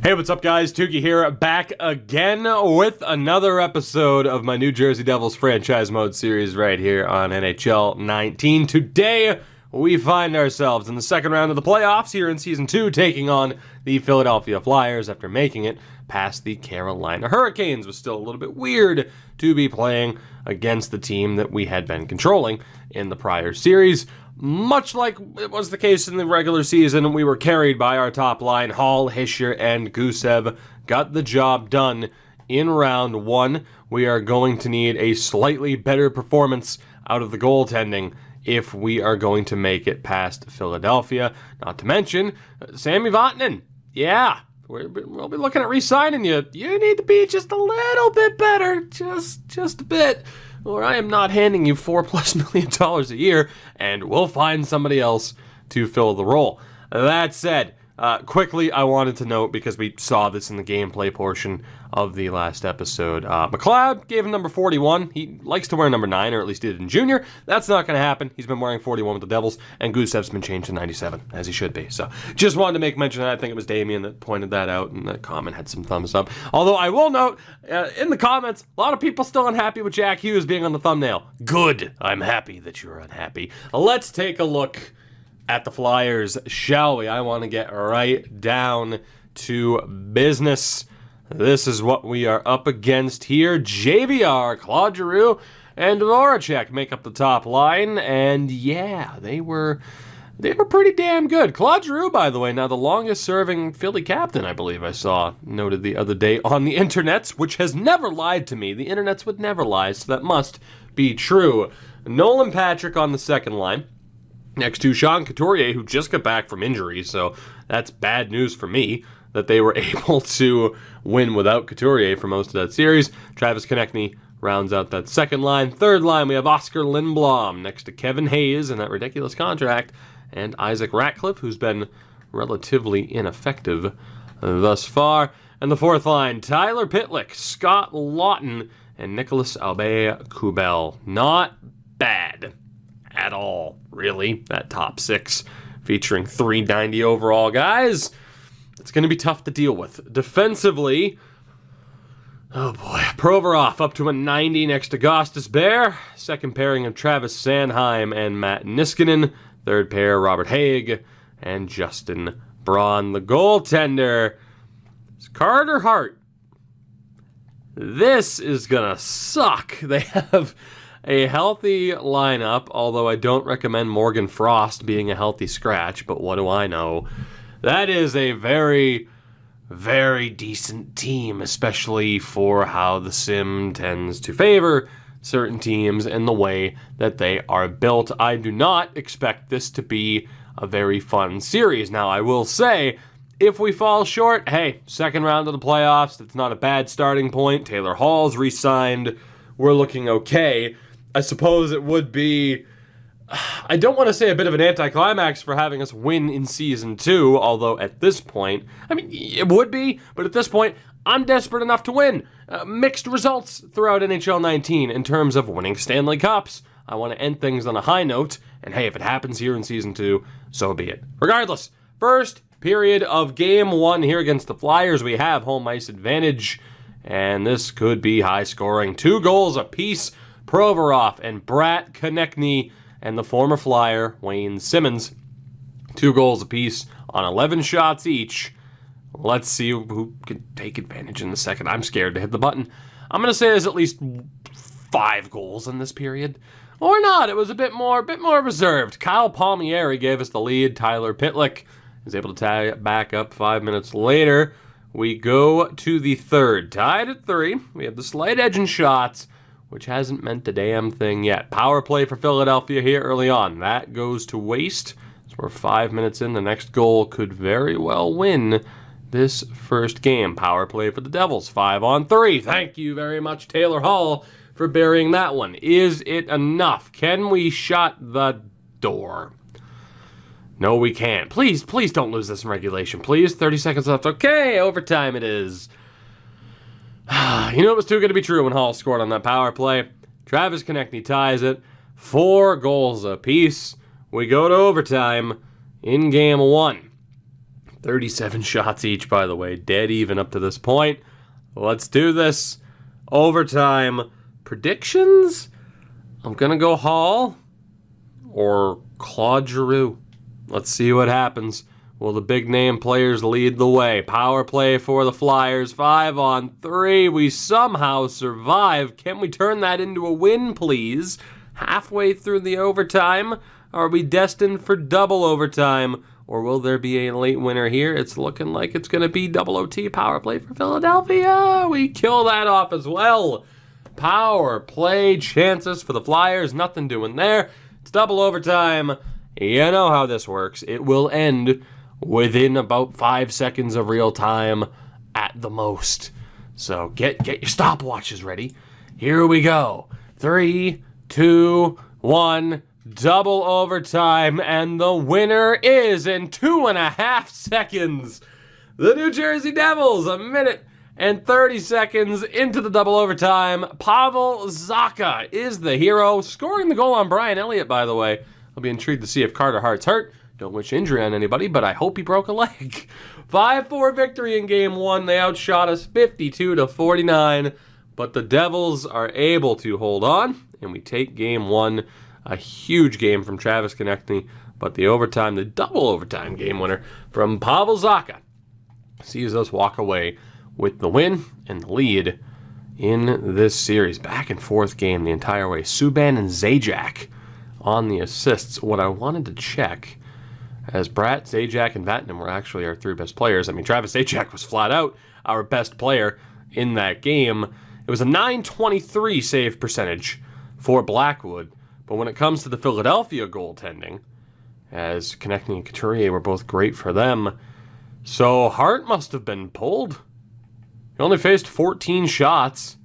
Hey, what's up, guys? Tukey here, back again with another episode of my New Jersey Devils franchise mode series right here on NHL 19. Today, we find ourselves in the second round of the playoffs here in Season 2, taking on the Philadelphia Flyers after making it past the Carolina Hurricanes. It was still a little bit weird to be playing against the team that we had been controlling in the prior series. Much like it was the case in the regular season, we were carried by our top line. Hall, Hischier, and Gusev got the job done in round one. We are going to need a slightly better performance out of the goaltending if we are going to make it past Philadelphia. Not to mention, Sami Vatanen. Yeah, we'll be looking at re-signing you. You need to be just a little bit better, just a bit, or I am not handing you $4+ million a year, and we'll find somebody else to fill the role. That said, quickly, I wanted to note, because we saw this in the gameplay portion of the last episode, McLeod gave him number 41. He likes to wear number 9, or at least did in junior. That's not going to happen. He's been wearing 41 with the Devils, and Gusev's been changed to 97, as he should be. So, just wanted to make mention of that. I think it was Damien that pointed that out, and that comment had some thumbs up. Although, I will note, in the comments, a lot of people still unhappy with Jack Hughes being on the thumbnail. Good. I'm happy that you're unhappy. Let's take a look at the Flyers, shall we? I want to get right down to business. This is what we are up against here. JVR, Claude Giroux, and Voracek make up the top line, and yeah, they were pretty damn good. Claude Giroux, by the way, now the longest-serving Philly captain, I believe I saw noted the other day on the internets, which has never lied to me. The internets would never lie, so that must be true. Nolan Patrick on the second line. Next to Sean Couturier, who just got back from injury, so that's bad news for me that they were able to win without Couturier for most of that series. Travis Konechny rounds out that second line. Third line, we have Oscar Lindblom next to Kevin Hayes in that ridiculous contract, and Isaac Ratcliffe, who's been relatively ineffective thus far. And the fourth line, Tyler Pitlick, Scott Lawton, and Nicholas Aube-Kubel. Not bad at all, really. That top six featuring 390 overall guys. It's going to be tough to deal with. Defensively, oh boy, Provorov up to a 90 next to Gostis Bear. Second pairing of Travis Sanheim and Matt Niskanen. Third pair, Robert Haig and Justin Braun. The goaltender is Carter Hart. This is going to suck. They have a healthy lineup, although I don't recommend Morgan Frost being a healthy scratch, but what do I know? That is a very, very decent team, especially for how the sim tends to favor certain teams and the way that they are built. I do not expect this to be a very fun series. Now, I will say, if we fall short, hey, second round of the playoffs, that's not a bad starting point. Taylor Hall's re-signed. We're looking okay. I suppose it would be, I don't want to say a bit of an anticlimax for having us win in Season 2, although at this point, I mean, it would be, but at this point, I'm desperate enough to win. Mixed results throughout NHL 19 in terms of winning Stanley Cups. I want to end things on a high note, and hey, if it happens here in Season 2, so be it. Regardless, first period of Game 1 here against the Flyers, we have home ice advantage, and this could be high scoring. 2 goals apiece. Provorov and Brat Konechny and the former Flyer, Wayne Simmons. 2 goals apiece on 11 shots each. Let's see who can take advantage in the second. I'm scared to hit the button. I'm going to say there's at least 5 goals in this period. Or not. It was a bit more reserved. Kyle Palmieri gave us the lead. Tyler Pitlick is able to tie it back up 5 minutes later. We go to the third. Tied at 3. We have the slight edge in shots, which hasn't meant a damn thing yet. Power play for Philadelphia here early on. That goes to waste. So we're 5 minutes in. The next goal could very well win this first game. Power play for the Devils. 5-on-3. Thank you very much, Taylor Hall, for burying that one. Is it enough? Can we shut the door? No, we can't. Please don't lose this in regulation. Please, 30 seconds left. Okay, overtime it is. You know it was too good to be true when Hall scored on that power play. Travis Konechny ties it. 4 goals apiece. We go to overtime in Game 1. 37 shots each, by the way. Dead even up to this point. Let's do this. Overtime predictions? I'm going to go Hall or Claude Giroux. Let's see what happens. Will the big-name players lead the way? Power play for the Flyers. 5-on-3. We somehow survive. Can we turn that into a win, please? Halfway through the overtime. Are we destined for double overtime? Or will there be a late winner here? It's looking like it's going to be double OT power play for Philadelphia. We kill that off as well. Power play chances for the Flyers. Nothing doing there. It's double overtime. You know how this works. It will end within about 5 seconds of real time at the most. So get your stopwatches ready. Here we go. 3, 2, 1. Double overtime, and the winner is in 2.5 seconds. The New Jersey Devils, 1 minute and 30 seconds into the double overtime. Pavel Zacha is the hero, scoring the goal on Brian Elliott, by the way. I'll be intrigued to see if Carter Hart's hurt. Don't wish injury on anybody, but I hope he broke a leg. 5-4 victory in Game 1. They outshot us 52-49, but the Devils are able to hold on, and we take Game 1. A huge game from Travis Konechny, but the overtime, the double overtime game winner from Pavel Zacha sees us walk away with the win and the lead in this series. Back and forth game the entire way. Subban and Zajac on the assists. What I wanted to check, as Bratt, Zajac, and Vatanen were actually our 3 best players. I mean, Travis Zajac was flat out our best player in that game. It was a .923 save percentage for Blackwood. But when it comes to the Philadelphia goaltending, as Konechny and Couturier were both great for them, so Hart must have been pulled. He only faced 14 shots.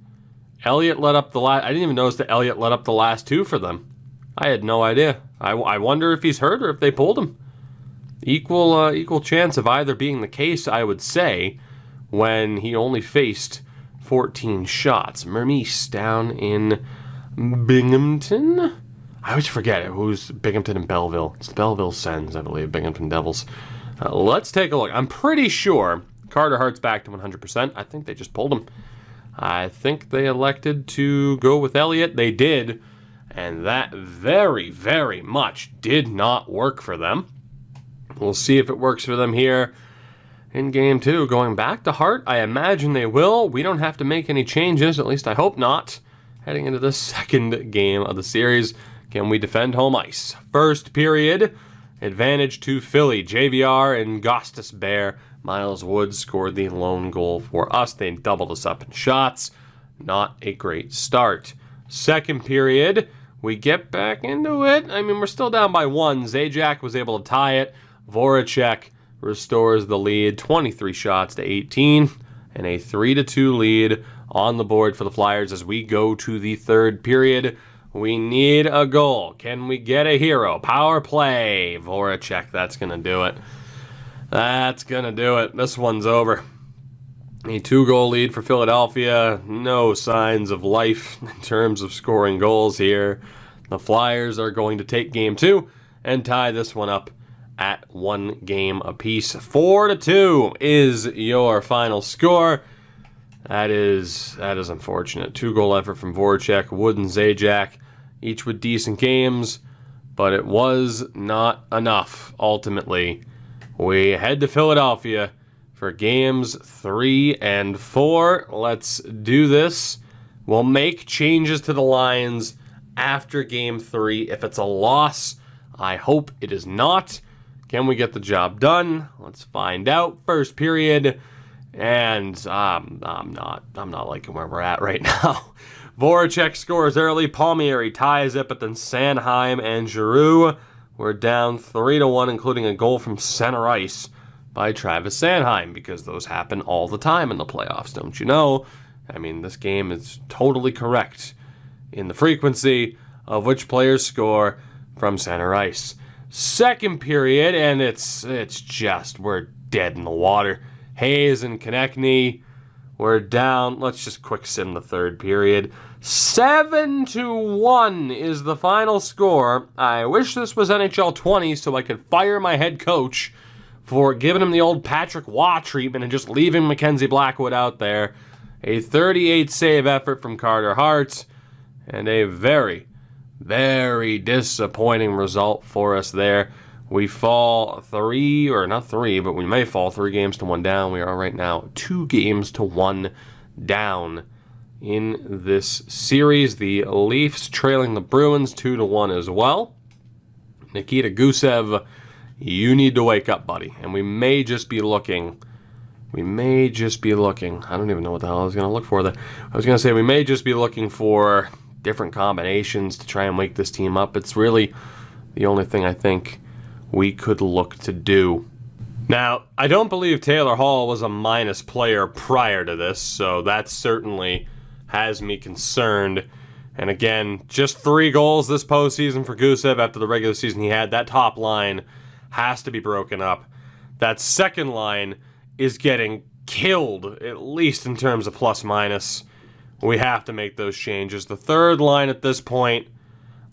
Elliott let up the last. I didn't even notice that Elliott let up the last 2 for them. I had no idea. I wonder if he's hurt or if they pulled him. Equal chance of either being the case, I would say, when he only faced 14 shots. Mermis down in Binghamton. I always forget who's Binghamton and Belleville. It's the Belleville Sens, I believe, Binghamton Devils. Let's take a look. I'm pretty sure Carter Hart's back to 100%. I think they just pulled him. I think they elected to go with Elliott. They did, and that very, very much did not work for them. We'll see if it works for them here in Game 2. Going back to Hart, I imagine they will. We don't have to make any changes, at least I hope not. Heading into the second game of the series. Can we defend home ice? First period, advantage to Philly. JVR and Gostis Bear. Miles Woods scored the lone goal for us. They doubled us up in shots. Not a great start. Second period, we get back into it. I mean, we're still down by 1. Zajac was able to tie it. Voracek restores the lead. 23 shots to 18. And a 3-2 lead on the board for the Flyers as we go to the third period. We need a goal. Can we get a hero? Power play. Voracek, that's going to do it. That's going to do it. This one's over. A 2-goal lead for Philadelphia. No signs of life in terms of scoring goals here. The Flyers are going to take Game 2 and tie this one up at 1 game apiece. 4-2 is your final score. That is unfortunate. 2-goal effort from Voracek, Wood, and Zajac, each with decent games, but it was not enough. Ultimately, we head to Philadelphia for games 3 and 4. Let's do this. We'll make changes to the lines after Game 3. If it's a loss, I hope it is not. Can we get the job done? Let's find out. First period. And I'm not liking where we're at right now. Voracek scores early. Palmieri ties it, but then Sanheim and Giroux were down 3-1, including a goal from center ice by Travis Sanheim, because those happen all the time in the playoffs, don't you know? I mean, this game is totally correct in the frequency of which players score from center ice. Second period, and it's just, we're dead in the water. Hayes and Konechny were down. Let's just quick sim the third period. 7-1 is the final score. I wish this was NHL 20 so I could fire my head coach, for giving him the old Patrick Waugh treatment and just leaving Mackenzie Blackwood out there. A 38 save effort from Carter Hart, and a very, very disappointing result for us there. We fall we may fall 3 games to 1 down. We are right now 2 games to 1 down in this series. The Leafs trailing the Bruins 2-1 as well. Nikita Gusev, you need to wake up, buddy. And we may just be looking. I don't even know what the hell I was going to look for there. I was going to say we may just be looking for different combinations to try and wake this team up. It's really the only thing I think we could look to do. Now, I don't believe Taylor Hall was a minus player prior to this, so that certainly has me concerned. And again, just 3 goals this postseason for Gusev after the regular season he had. That top line has to be broken up. That second line is getting killed, at least in terms of plus minus. We have to make those changes. The third line at this point,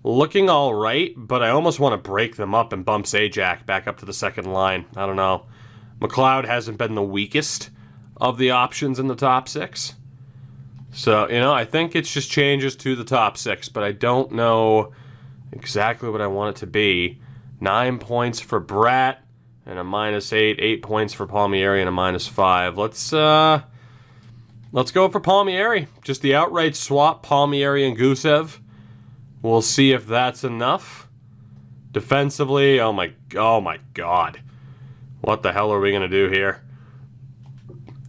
looking all right, but I almost want to break them up and bump Zajac back up to the second line. I don't know. McLeod hasn't been the weakest of the options in the top 6. So, I think it's just changes to the top 6, but I don't know exactly what I want it to be. 9 points for Bratt and a -8. 8 points for Palmieri and a -5. Let's go for Palmieri. Just the outright swap, Palmieri and Gusev. We'll see if that's enough. Defensively, oh my God. What the hell are we going to do here?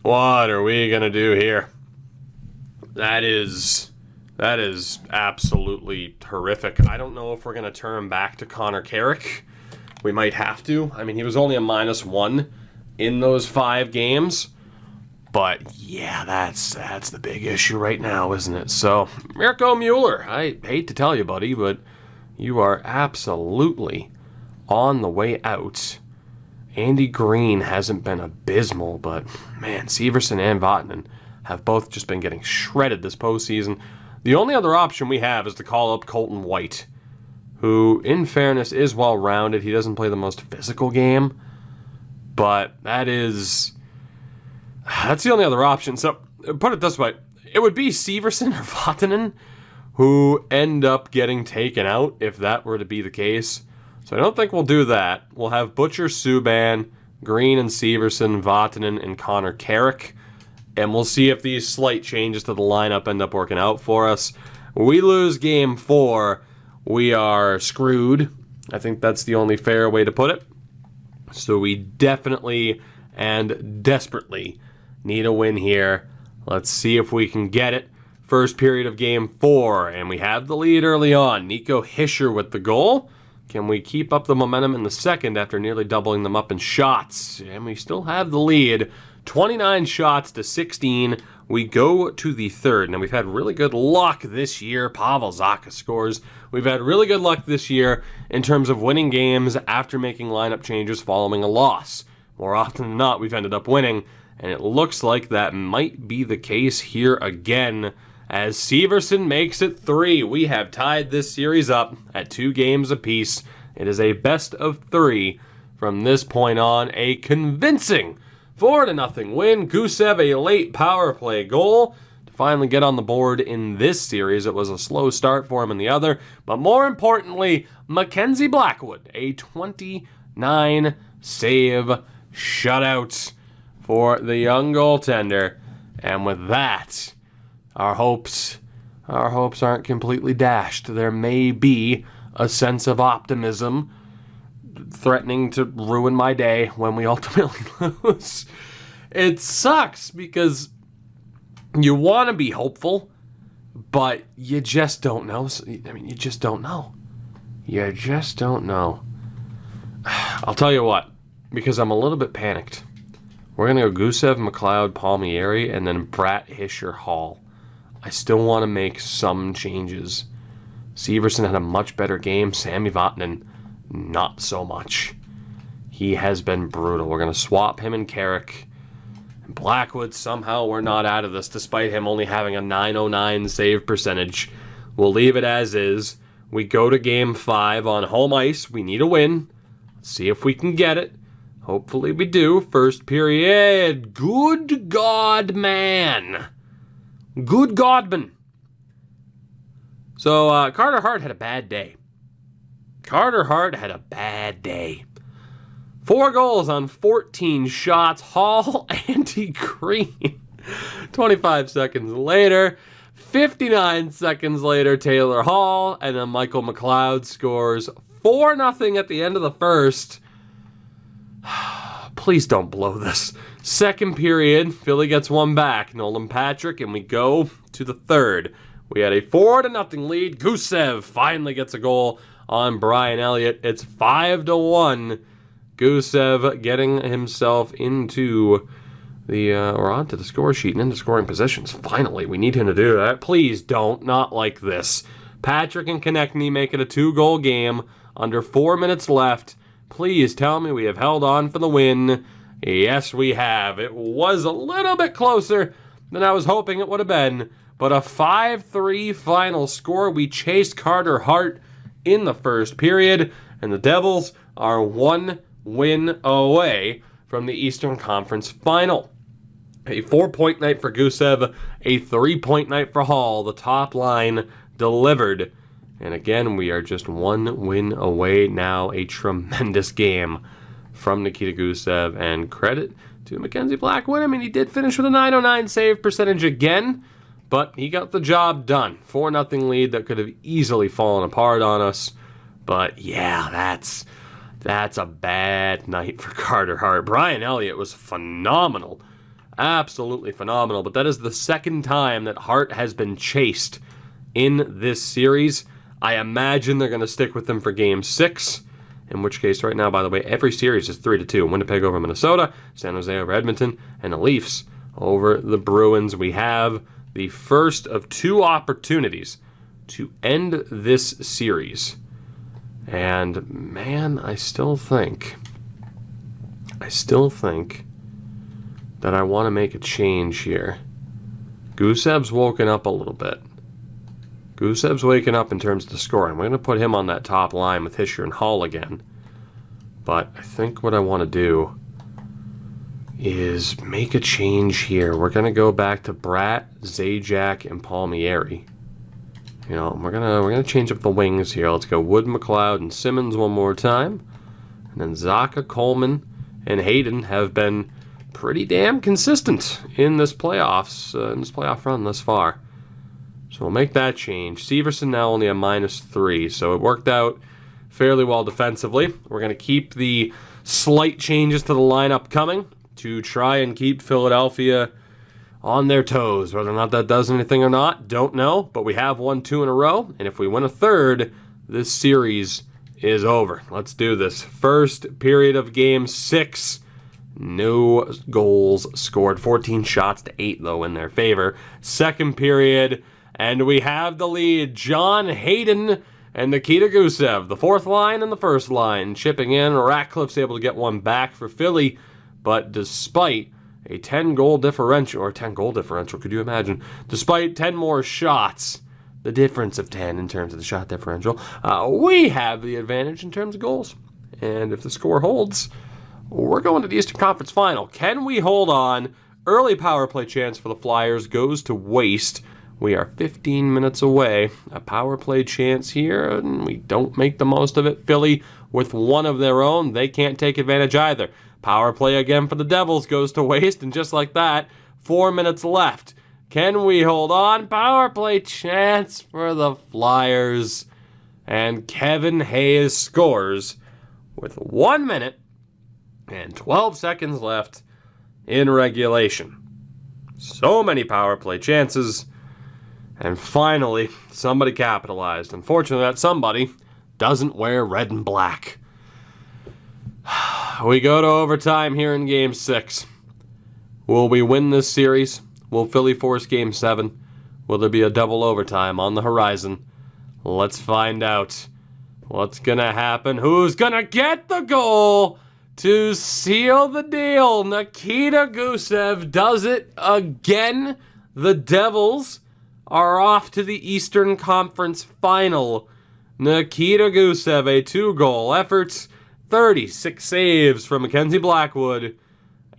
What are we going to do here? That is absolutely horrific. I don't know if we're going to turn back to Connor Carrick. We might have to. I mean, he was only a -1 in those 5 games. But, yeah, that's the big issue right now, isn't it? So, Mirko Mueller, I hate to tell you, buddy, but you are absolutely on the way out. Andy Green hasn't been abysmal, but, man, Severson and Vatanen have both just been getting shredded this postseason. The only other option we have is to call up Colton White, who, in fairness, is well-rounded. He doesn't play the most physical game, but that's the only other option. So, put it this way. It would be Severson or Vatanen who end up getting taken out if that were to be the case. So I don't think we'll do that. We'll have Butcher, Subban, Green and Severson, Vatanen, and Connor Carrick. And we'll see if these slight changes to the lineup end up working out for us. We lose Game 4, we are screwed. I think that's the only fair way to put it. So we definitely and desperately need a win here. Let's see if we can get it. First period of Game 4, and we have the lead early on. Nico Hischier with the goal. Can we keep up the momentum in the second after nearly doubling them up in shots? And we still have the lead. 29 shots to 16. We go to the third. Now, we've had really good luck this year. Pavel Zacha scores. We've had really good luck this year in terms of winning games after making lineup changes following a loss. More often than not, we've ended up winning, and it looks like that might be the case here again as Severson makes it 3. We have tied this series up at 2 games apiece. It is a best of 3 from this point on. A convincing 4-0 win. Gusev, a late power play goal to finally get on the board in this series. It was a slow start for him in the other, but more importantly, Mackenzie Blackwood, a 29 save shutout for the young goaltender. And with that, our hopes aren't completely dashed. There may be a sense of optimism threatening to ruin my day when we ultimately lose. It sucks because you want to be hopeful, but you just don't know. I mean, you just don't know. You just don't know. I'll tell you what, because I'm a little bit panicked. We're going to go Gusev, McLeod, Palmieri, and then Bratt, Hischier, Hall. I still want to make some changes. Severson had a much better game. Sami Vatanen, not so much. He has been brutal. We're going to swap him and Carrick. And Blackwood, somehow we're not out of this, despite him only having a .909 save percentage. We'll leave it as is. We go to Game 5 on home ice. We need a win. Let's see if we can get it. Hopefully we do. First period. Good God, man. Good Godman. So, Carter Hart had a bad day. 4 goals on 14 shots. Hall, Andy Green. 25 seconds later. 59 seconds later, Taylor Hall. And then Michael McLeod scores 4-0 at the end of the first. Please don't blow this. Second period, Philly gets one back. Nolan Patrick, and we go to the third. We had a 4-0 lead. Gusev finally gets a goal on Brian Elliott. It's 5-1. Gusev getting himself into the or onto the score sheet and into scoring positions. Finally, we need him to do that. Please don't. Not like this. Patrick and Konechny make it a 2-goal game under 4 minutes left. Please tell me we have held on for the win. Yes, we have. It was a little bit closer than I was hoping it would have been, but a 5-3 final score. We chased Carter Hart in the first period, and the Devils are 1 win away from the Eastern Conference Final. A 4-point night for Gusev, a 3-point night for Hall. The top line delivered. And again, we are just 1 win away now. A tremendous game from Nikita Gusev. And credit to Mackenzie Blackwood. I mean, he did finish with a .909 save percentage again, but he got the job done. 4-0 lead that could have easily fallen apart on us. But yeah, that's a bad night for Carter Hart. Brian Elliott was phenomenal. Absolutely phenomenal. But that is the second time that Hart has been chased in this series. I imagine they're going to stick with him for Game 6, in which case right now, by the way, every series is 3-2. Winnipeg over Minnesota, San Jose over Edmonton, and the Leafs over the Bruins. We have the first of 2 opportunities to end this series. And, man, I still think that I want to make a change here. Gusev's woken up a little bit. Gusev's waking up in terms of the scoring. We're going to put him on that top line with Hischier and Hall again. But I think what I want to do is make a change here. We're going to go back to Bratt, Zajac, and Palmieri. You know, we're gonna change up the wings here. Let's go Wood, McLeod, and Simmons one more time. And then Zacha, Coleman, and Hayden have been pretty damn consistent in this playoff run thus far. So we'll make that change. Severson now only a -3, so it worked out fairly well defensively. We're going to keep the slight changes to the lineup coming to try and keep Philadelphia on their toes. Whether or not that does anything or not, don't know. But we have won 2 in a row, and if we win a third, this series is over. Let's do this. First period of Game 6. No goals scored. 14 shots to 8, though, in their favor. Second period, and we have the lead. John Hayden and Nikita Gusev, the fourth line and the first line, chipping in. Ratcliffe's able to get one back for Philly, but despite a 10-goal differential, could you imagine? Despite 10 more shots, the difference of 10 in terms of the shot differential, we have the advantage in terms of goals. And if the score holds, we're going to the Eastern Conference Final. Can we hold on? Early power play chance for the Flyers goes to waste. We are 15 minutes away. A power play chance here, and we don't make the most of it. Philly with one of their own. They can't take advantage either. Power play again for the Devils goes to waste, and just like that, 4 minutes left. Can we hold on? Power play chance for the Flyers. And Kevin Hayes scores with 1 minute and 12 seconds left in regulation. So many power play chances. And finally, somebody capitalized. Unfortunately, that somebody doesn't wear red and black. We go to overtime here in Game 6. Will we win this series? Will Philly force Game 7? Will there be a double overtime on the horizon? Let's find out. What's going to happen? Who's going to get the goal to seal the deal? Nikita Gusev does it again. The Devils are off to the Eastern Conference Final. Nikita Gusev, a 2-goal effort. 36 saves from Mackenzie Blackwood,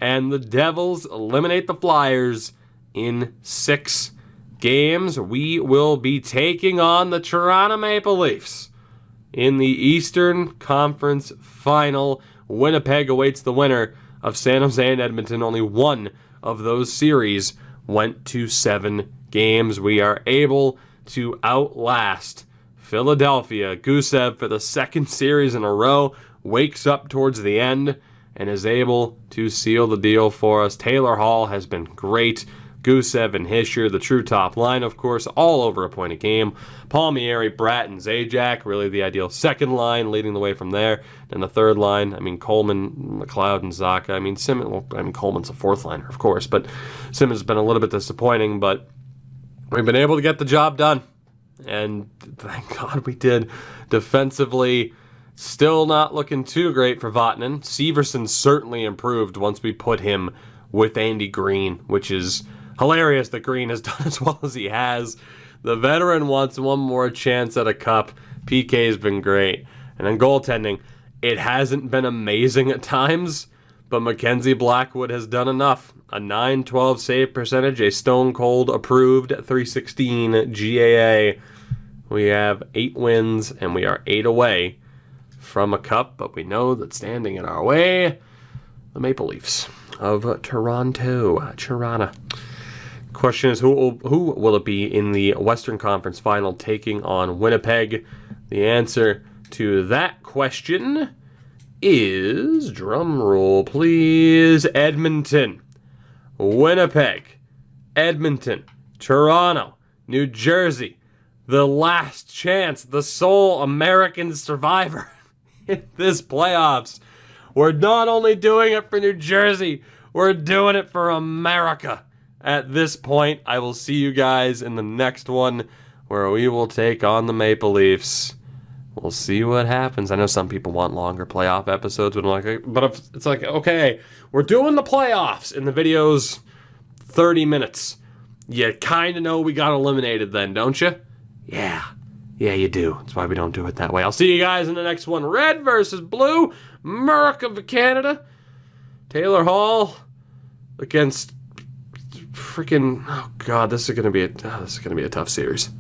and the Devils eliminate the Flyers in 6 games. We will be taking on the Toronto Maple Leafs in the Eastern Conference Final. Winnipeg awaits the winner of San Jose and Edmonton. Only one of those series went to 7 games. We are able to outlast Philadelphia. Gusev, for the 2nd series in a row, wakes up towards the end and is able to seal the deal for us. Taylor Hall has been great. Gusev and Hischier, the true top line, of course, all over a point a game. Palmieri, Bratt, and Zajac, really the ideal second line, leading the way from there. Then the third line, Coleman, McLeod, and Zacha. Simmons, Coleman's a 4th liner, of course, but Simmons has been a little bit disappointing, but we've been able to get the job done, and thank God we did. Defensively, still not looking too great for Vatanen. Severson certainly improved once we put him with Andy Green, which is hilarious that Green has done as well as he has. The veteran wants one more chance at a cup. PK's been great. And then goaltending, it hasn't been amazing at times, but Mackenzie Blackwood has done enough. A .912 save percentage, a Stone Cold approved .316 GAA. We have 8 wins, and we are 8 away from a cup, but we know that standing in our way, the Maple Leafs of Toronto. Question is, who will it be in the Western Conference Final taking on Winnipeg? The answer to that question is, drum roll please, Edmonton, Winnipeg, Edmonton, Toronto, New Jersey, the last chance, the sole American survivor in this playoffs. We're not only doing it for New Jersey, we're doing it for America. At this point, I will see you guys in the next one where we will take on the Maple Leafs. We'll see what happens. I know some people want longer playoff episodes, but it's like, okay, we're doing the playoffs, and the video's 30 minutes. You kind of know we got eliminated then, don't you? Yeah, you do. That's why we don't do it that way. I'll see you guys in the next one. Red versus blue. Limerock of Canada. Taylor Hall against freaking, oh God, this is gonna be a tough series.